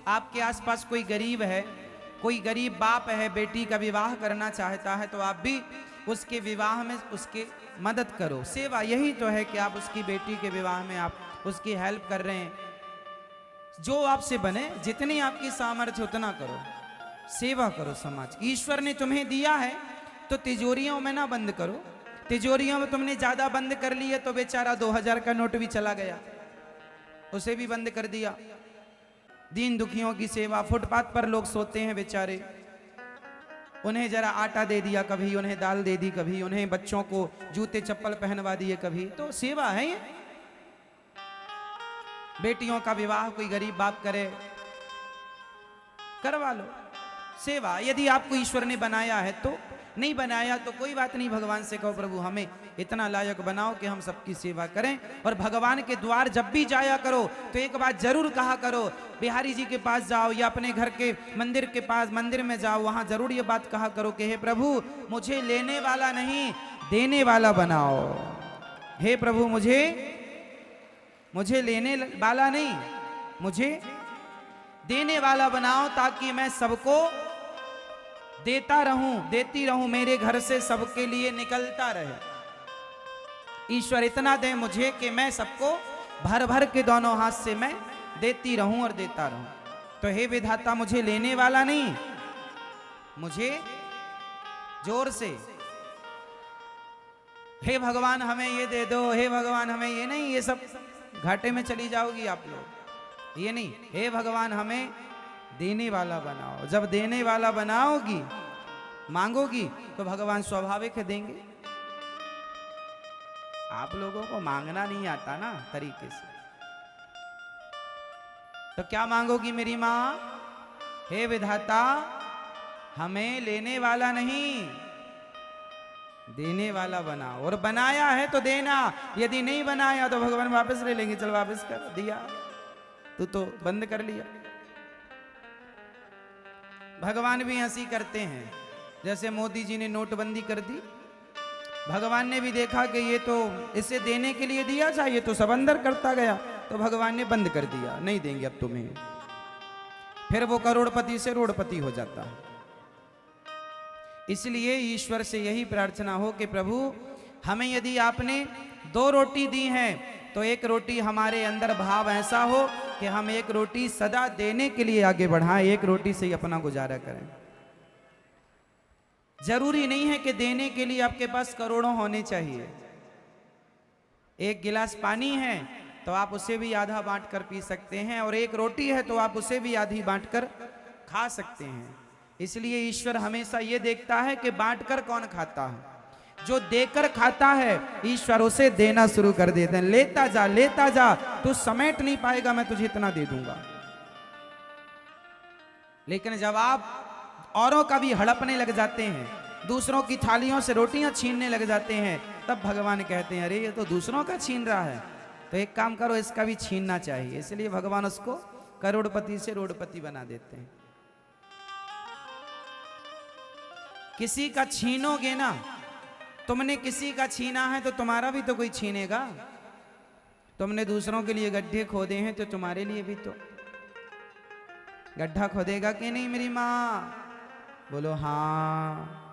आपके आसपास कोई गरीब है, कोई गरीब बाप है, बेटी का विवाह करना चाहता है, तो आप भी उसके विवाह में उसके मदद करो। सेवा यही तो है कि आप उसकी बेटी के विवाह में आप उसकी हेल्प कर रहे हैं। जो आपसे बने, जितनी आपकी सामर्थ्य उतना करो, सेवा करो समाज। ईश्वर ने तुम्हें दिया है तो तिजोरियों में ना बंद करो। तिजोरियों में तुमने ज्यादा बंद कर लिए तो बेचारा 2000 का नोट भी चला गया, उसे भी बंद कर दिया। दीन दुखियों की सेवा, फुटपाथ पर लोग सोते हैं बेचारे, उन्हें जरा आटा दे दिया, कभी उन्हें दाल दे दी, कभी उन्हें बच्चों को जूते चप्पल पहनवा दिए, कभी, तो सेवा है ये। बेटियों का विवाह कोई गरीब बाप करे, करवा लो, सेवा। यदि आपको ईश्वर ने बनाया है तो, नहीं बनाया तो कोई बात नहीं, भगवान से कहो प्रभु हमें इतना लायक बनाओ कि हम सबकी सेवा करें। और भगवान के द्वार जब भी जाया करो तो एक बात जरूर कहा करो, बिहारी जी के पास जाओ या अपने घर के मंदिर के पास मंदिर में जाओ, वहां जरूर ये बात कहा करो कि हे प्रभु मुझे लेने वाला नहीं देने वाला बनाओ। हे प्रभु मुझे लेने वाला नहीं, मुझे देने वाला बनाओ, ताकि मैं सबको देता रहूं, देती रहूं, मेरे घर से सबके लिए निकलता रहे। ईश्वर इतना दे मुझे कि मैं सबको भर भर के दोनों हाथ से मैं देती रहूं और देता रहूं। तो हे विधाता मुझे लेने वाला नहीं, मुझे जोर से हे भगवान हमें ये दे दो, हे भगवान हमें ये नहीं, ये सब घाटे में चली जाओगी आप लोग। ये नहीं, हे भगवान हमें देने वाला बनाओ। जब देने वाला बनाओगी, मांगोगी, तो भगवान स्वाभाविक देंगे। आप लोगों को मांगना नहीं आता ना तरीके से, तो क्या मांगोगी मेरी मां? हे विधाता हमें लेने वाला नहीं देने वाला बनाओ। और बनाया है तो देना, यदि नहीं बनाया तो भगवान वापस ले लेंगे। चल वापस कर दिया, तू तो बंद कर लिया। भगवान भी हंसी करते हैं, जैसे मोदी जी ने नोटबंदी कर दी, भगवान ने भी देखा कि ये तो इसे देने के लिए दिया था, ये तो सब अंदर करता गया, तो भगवान ने बंद कर दिया, नहीं देंगे अब तुम्हें। फिर वो करोड़पति से रोड़पति हो जाता है। इसलिए ईश्वर से यही प्रार्थना हो कि प्रभु हमें यदि आपने 2 रोटी दी है तो एक रोटी हमारे अंदर भाव ऐसा हो कि हम एक रोटी सदा देने के लिए आगे बढ़ाएं, एक रोटी से ही अपना गुजारा करें। जरूरी नहीं है कि देने के लिए आपके पास करोड़ों होने चाहिए। एक गिलास पानी है तो आप उसे भी आधा बांट कर पी सकते हैं, और एक रोटी है तो आप उसे भी आधी बांट कर खा सकते हैं। इसलिए ईश्वर हमेशा ये देखता है कि बांटकर कौन खाता है। जो देकर खाता है ईश्वर उसे देना शुरू कर देते हैं। लेता जा, तू समेट नहीं पाएगा, मैं तुझे इतना दे दूंगा। लेकिन जब आप औरों का भी हड़पने लग जाते हैं, दूसरों की थालियों से रोटियां छीनने लग जाते हैं, तब भगवान कहते हैं अरे ये तो दूसरों का छीन रहा है, तो एक काम करो इसका भी छीनना चाहिए। इसलिए भगवान उसको करोड़पति से रोड़पति बना देते हैं। किसी का छीनोगे ना, तुमने किसी का छीना है तो तुम्हारा भी तो कोई छीनेगा। तुमने दूसरों के लिए गड्ढे खोदे हैं तो तुम्हारे लिए भी तो गड्ढा खोदेगा कि नहीं मेरी माँ? बोलो हाँ।